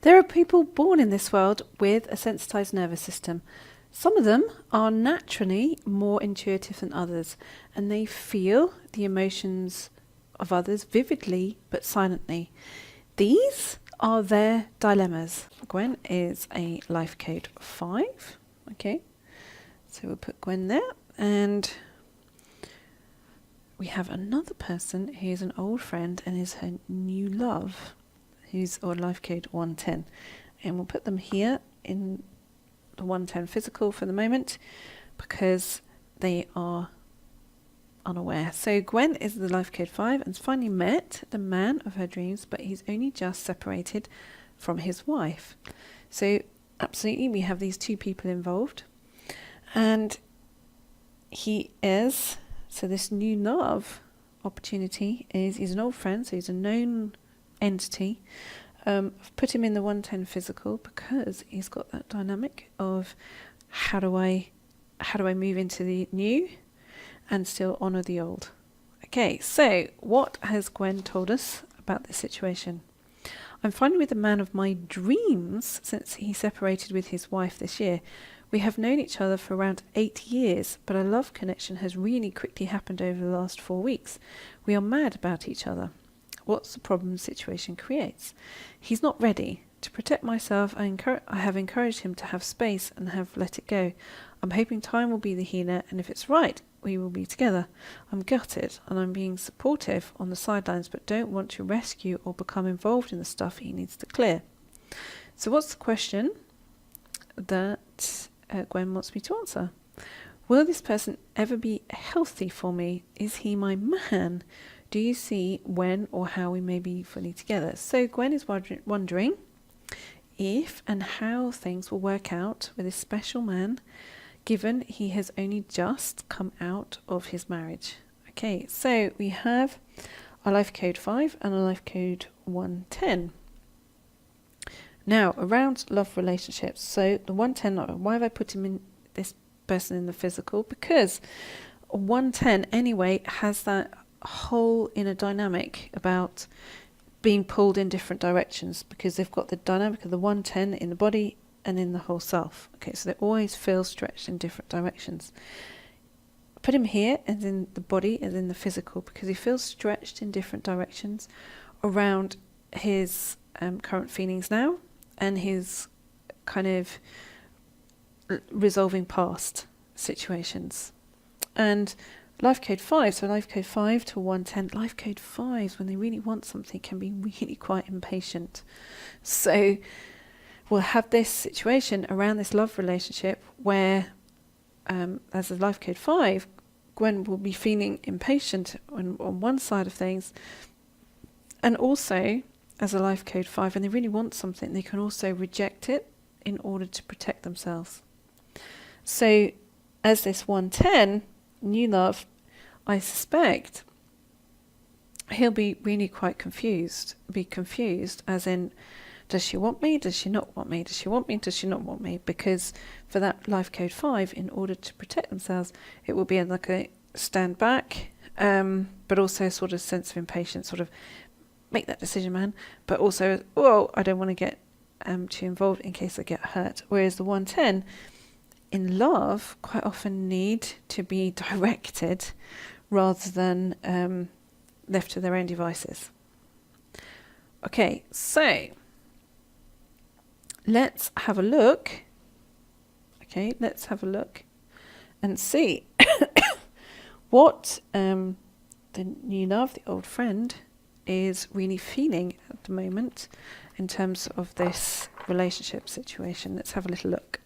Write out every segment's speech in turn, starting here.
There are people born in this world with a sensitized nervous system. Some of them are naturally more intuitive than others, and they feel the emotions of others vividly but silently. These are their dilemmas. Gwen is a life code 5. Okay, so we'll put Gwen there, and we have another person who's an old friend and is her new love, who's on life code 110, and we'll put them here in the 110 physical for the moment because they are unaware. So Gwen is the life code 5 and finally met the man of her dreams, but he's only just separated from his wife. So absolutely we have these two people involved, and he is, so this new love opportunity he's an old friend, so he's a known entity. I've put him in the 110 physical because he's got that dynamic of how do I move into the new and still honour the old. Okay, so what has Gwen told us about this situation? I'm finally with the man of my dreams since he separated with his wife this year. We have known each other for around 8 years, but a love connection has really quickly happened over the last 4 weeks. We are mad about each other. What's the problem the situation creates? He's not ready. To protect myself, I have encouraged him to have space and have let it go. I'm hoping time will be the healer, and if it's right, we will be together. I'm gutted, and I'm being supportive on the sidelines, but don't want to rescue or become involved in the stuff he needs to clear. So what's the question that Gwen wants me to answer? Will this person ever be healthy for me? Is he my man? Do you see when or how we may be fully together? So Gwen is wondering if and how things will work out with this special man, given he has only just come out of his marriage. Okay, so we have a life code 5 and a life code 110. Now, around love relationships. So the 110, why have I put him in, this person in the physical? Because 110 anyway has that whole inner dynamic about being pulled in different directions, because they've got the dynamic of the 110 in the body and in the whole self. Okay, so they always feel stretched in different directions. Put him here as in the body, as in the physical, because he feels stretched in different directions around his current feelings now and his kind of resolving past situations. And life code 5, so life code 5 to 110, life code 5s, when they really want something, can be really quite impatient. So we'll have this situation around this love relationship where, as a life code 5, Gwen will be feeling impatient on one side of things, and also as a life code 5, when they really want something, they can also reject it in order to protect themselves. So as this 110, new love, I suspect he'll be really quite confused. Be confused as in, does she want me? Does she not want me? Does she want me? Does she not want me? Because for that life code 5, in order to protect themselves, it will be like a stand back, but also a sort of sense of impatience, sort of make that decision, man. But also, I don't want to get too involved in case I get hurt. Whereas the 110 in love quite often need to be directed rather than left to their own devices. Okay, so let's have a look. Okay, let's have a look and see what the new love, the old friend, is really feeling at the moment in terms of this relationship situation. Let's have a little look.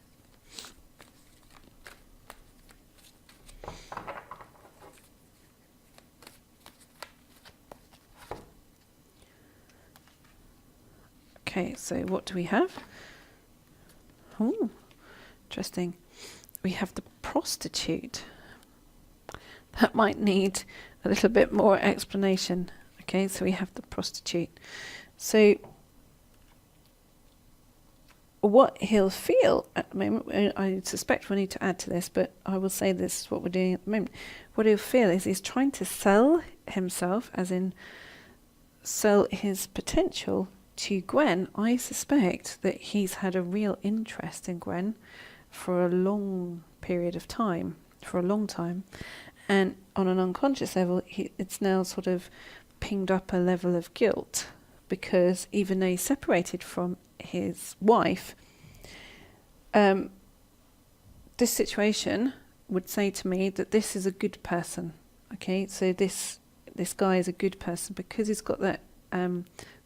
Okay, so what do we have? Oh, interesting. We have the prostitute. That might need a little bit more explanation. Okay, so we have the prostitute. So what he'll feel at the moment, I suspect we'll need to add to this, but I will say this is what we're doing at the moment. What he'll feel is he's trying to sell himself, as in sell his potential to Gwen, I suspect that he's had a real interest in Gwen for a long period of time, for a long time. And on an unconscious level, it's now sort of pinged up a level of guilt, because even though he's separated from his wife, this situation would say to me that this is a good person. Okay, so this guy is a good person because he's got that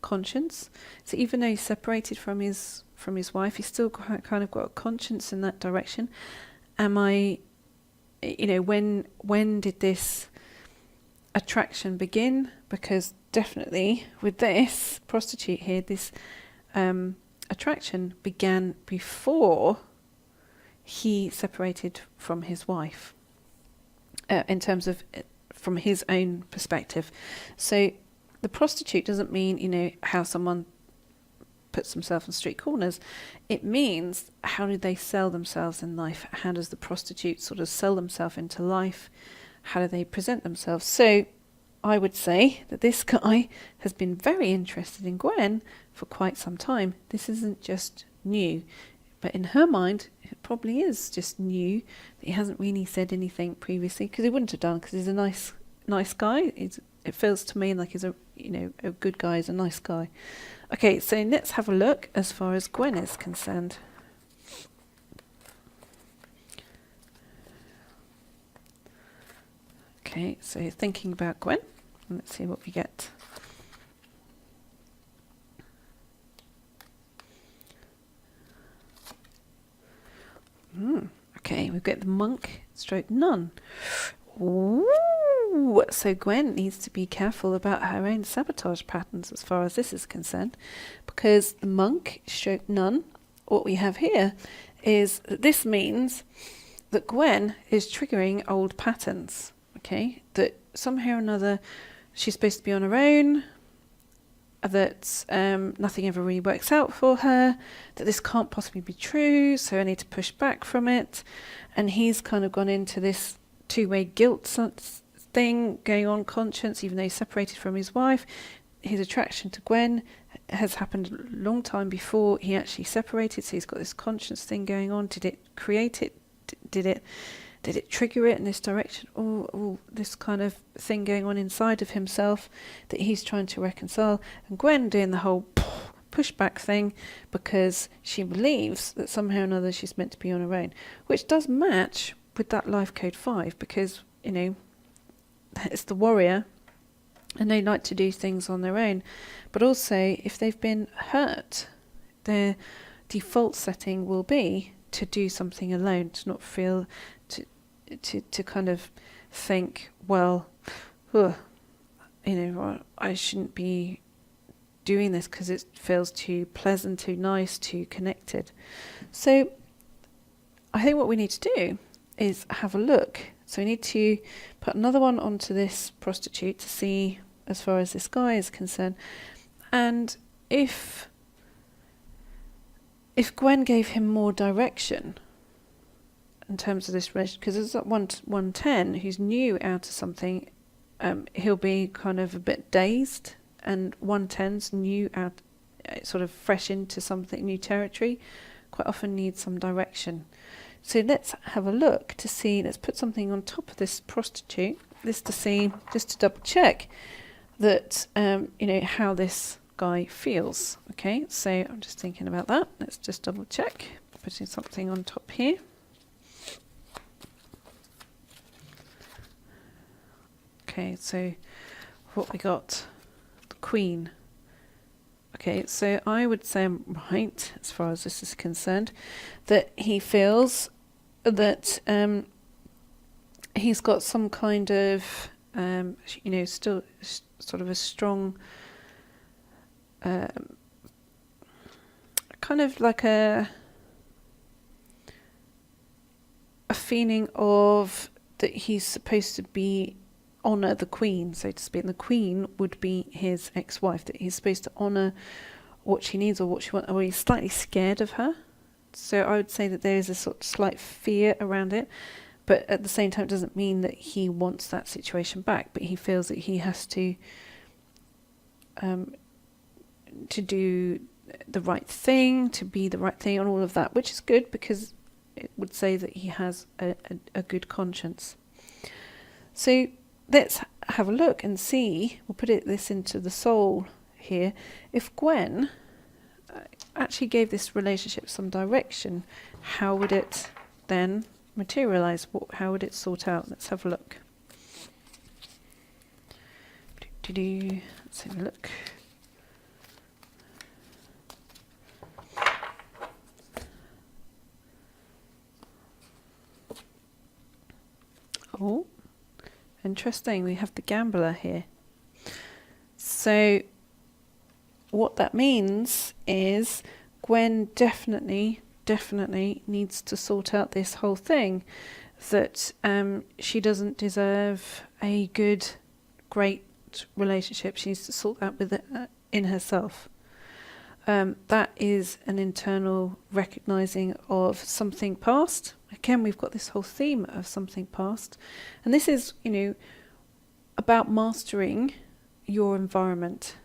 conscience. So even though he's separated from his wife, he's still kind of got a conscience in that direction. Am I, when did this attraction begin? Because definitely with this prostitute here, this attraction began before he separated from his wife, in terms of from his own perspective. So the prostitute doesn't mean, how someone puts themselves on street corners. It means, how do they sell themselves in life? How does the prostitute sort of sell themselves into life? How do they present themselves? So I would say that this guy has been very interested in Gwen for quite some time. This isn't just new. But in her mind, it probably is just new that he hasn't really said anything previously, because he wouldn't have done, because he's a nice guy. It feels to me like he's a good guy, he's a nice guy. Okay, so let's have a look as far as Gwen is concerned. Okay, so thinking about Gwen, let's see what we get. Okay, we've got the monk stroke nun. Ooh, so Gwen needs to be careful about her own sabotage patterns as far as this is concerned, because the monk stroke nun, what we have here is that this means that Gwen is triggering old patterns. Okay, that somehow or another she's supposed to be on her own, that nothing ever really works out for her, that this can't possibly be true, so I need to push back from it. And he's kind of gone into this two-way guilt thing going on, conscience, even though he's separated from his wife. His attraction to Gwen has happened a long time before he actually separated, so he's got this conscience thing going on. Did it create it? Did it trigger it in this direction? Or this kind of thing going on inside of himself that he's trying to reconcile. And Gwen doing the whole pushback thing because she believes that somehow or another she's meant to be on her own, which does match with that life code 5, because, it's the warrior and they like to do things on their own. But also, if they've been hurt, their default setting will be to do something alone, to not feel, to kind of think, well, I shouldn't be doing this because it feels too pleasant, too nice, too connected. So I think what we need to do is have a look. So we need to put another one onto this prostitute to see as far as this guy is concerned. And if Gwen gave him more direction in terms of this relationship, because there's that 110 who's new out of something, he'll be kind of a bit dazed, and 110's new out, sort of fresh into something, new territory, quite often needs some direction. So let's have a look to see, let's put something on top of this prostitute, this to see, just to double check that, how this guy feels. Okay, so I'm just thinking about that. Let's just double check, putting something on top here. Okay, so what we got, the Queen. Okay, so I would say I'm right, as far as this is concerned, that he feels that he's got some kind of, still sort of a strong, kind of like a feeling of that he's supposed to be honour the Queen, so to speak. And the Queen would be his ex-wife, that he's supposed to honour what she needs or what she wants, or he's slightly scared of her. So I would say that there is a sort of slight fear around it, but at the same time it doesn't mean that he wants that situation back, but he feels that he has to to do the right thing, to be the right thing, and all of that, which is good because it would say that he has a good conscience. So let's have a look and see, we'll put this into the soul here. If Gwen actually gave this relationship some direction, how would it then materialize? How would it sort out? Let's have a look. Let's have a look. Oh, interesting. We have the gambler here. So what that means is Gwen definitely needs to sort out this whole thing, that she doesn't deserve a good, great relationship. She needs to sort that with in herself. That is an internal recognizing of something past. Again, we've got this whole theme of something past. And this is, about mastering your environment.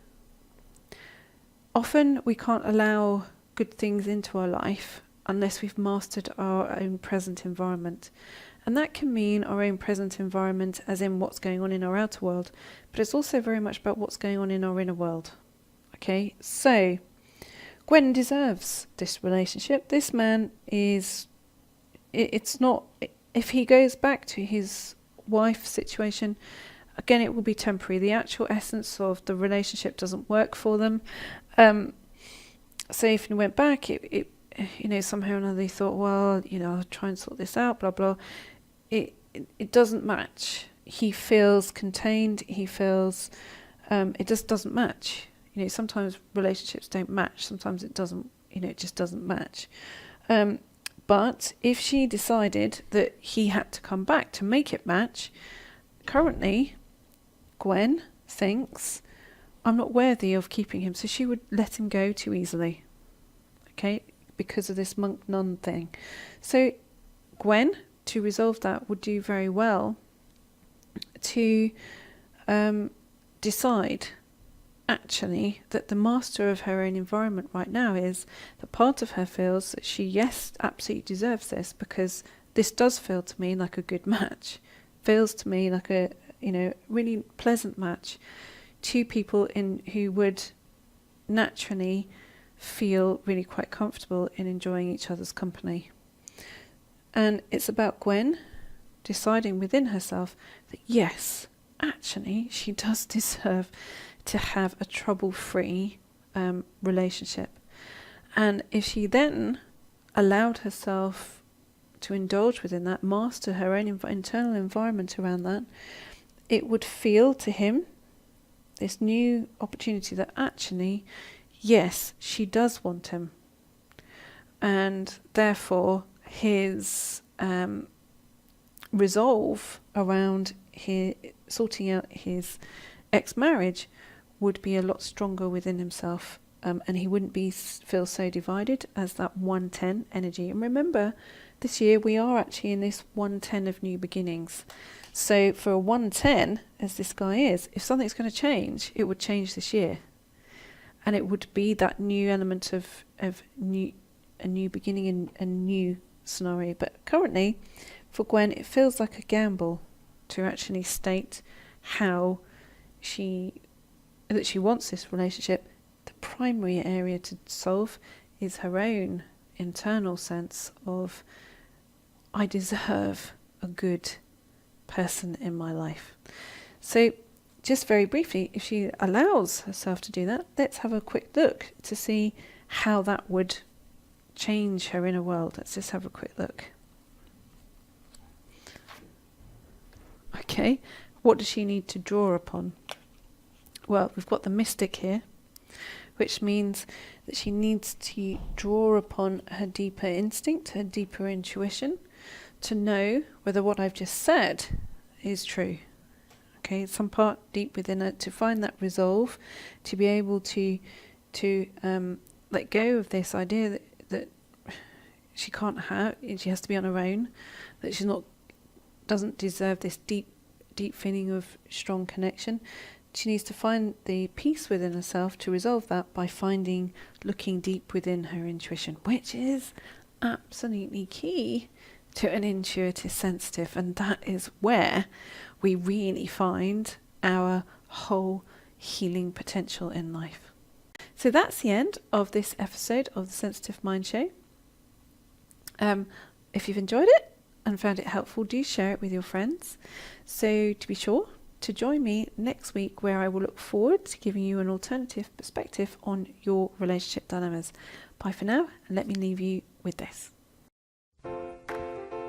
Often we can't allow good things into our life unless we've mastered our own present environment. And that can mean our own present environment as in what's going on in our outer world, but it's also very much about what's going on in our inner world. Okay, so Gwen deserves this relationship. This man it's not, if he goes back to his wife situation, again, it will be temporary. The actual essence of the relationship doesn't work for them. So if he went back, it somehow or another he thought, well, I'll try and sort this out, blah, blah. It doesn't match. He feels contained. He feels, it just doesn't match. Sometimes relationships don't match. Sometimes it doesn't, it just doesn't match. But if she decided that he had to come back to make it match, currently, Gwen thinks, I'm not worthy of keeping him, so she would let him go too easily. Okay, because of this monk-nun thing. So Gwen, to resolve that, would do very well to decide actually that the master of her own environment right now is that part of her feels that she, yes, absolutely deserves this, because this does feel to me like a good match. Feels to me like a really pleasant match. Two people who would naturally feel really quite comfortable in enjoying each other's company. And it's about Gwen deciding within herself that yes, actually she does deserve to have a trouble-free relationship. And if she then allowed herself to indulge within that, master her own internal environment around that, it would feel to him this new opportunity that actually, yes, she does want him. And therefore, his resolve around sorting out his ex-marriage would be a lot stronger within himself. And he wouldn't feel so divided as that 110 energy. And remember, this year we are actually in this 110 of new beginnings. So for a 110, as this guy is, if something's going to change, it would change this year. And it would be that new element of a new beginning and a new scenario. But currently, for Gwen, it feels like a gamble to actually state that she wants this relationship. The primary area to solve is her own internal sense of, I deserve a good person in my life. So just very briefly, if she allows herself to do that, let's have a quick look to see how that would change her inner world. Let's just have a quick look. Okay, what does she need to draw upon? Well, we've got the mystic here, which means that she needs to draw upon her deeper instinct, her deeper intuition, to know whether what I've just said is true. Okay, some part deep within her, to find that resolve, to be able to let go of this idea that she can't have, she has to be on her own, that doesn't deserve this deep feeling of strong connection, she needs to find the peace within herself to resolve that by looking deep within her intuition, which is absolutely key to an intuitive sensitive. And that is where we really find our whole healing potential in life. So that's the end of this episode of the Sensitive Mind Show. If you've enjoyed it and found it helpful, do share it with your friends. So to be sure to join me next week, where I will look forward to giving you an alternative perspective on your relationship dilemmas. Bye for now, and let me leave you with this.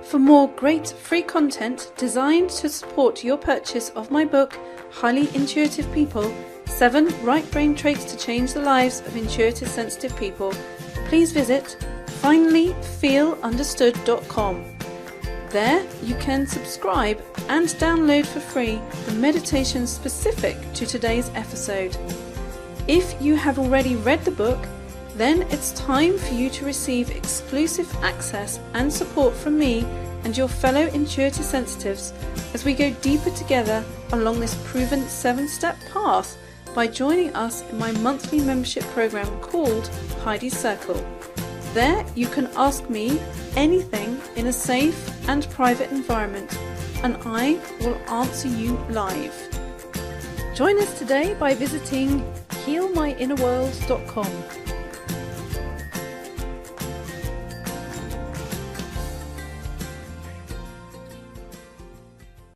For more great free content designed to support your purchase of my book, Highly Intuitive People, 7 Right Brain Traits to Change the Lives of Intuitive Sensitive People, please visit finallyfeelunderstood.com. There you can subscribe and download for free the meditation specific to today's episode. If you have already read the book, then it's time for you to receive exclusive access and support from me and your fellow intuitive sensitives as we go deeper together along this proven 7-step path by joining us in my monthly membership program called Heidi's Circle. There you can ask me anything in a safe and private environment, and I will answer you live. Join us today by visiting healmyinnerworld.com.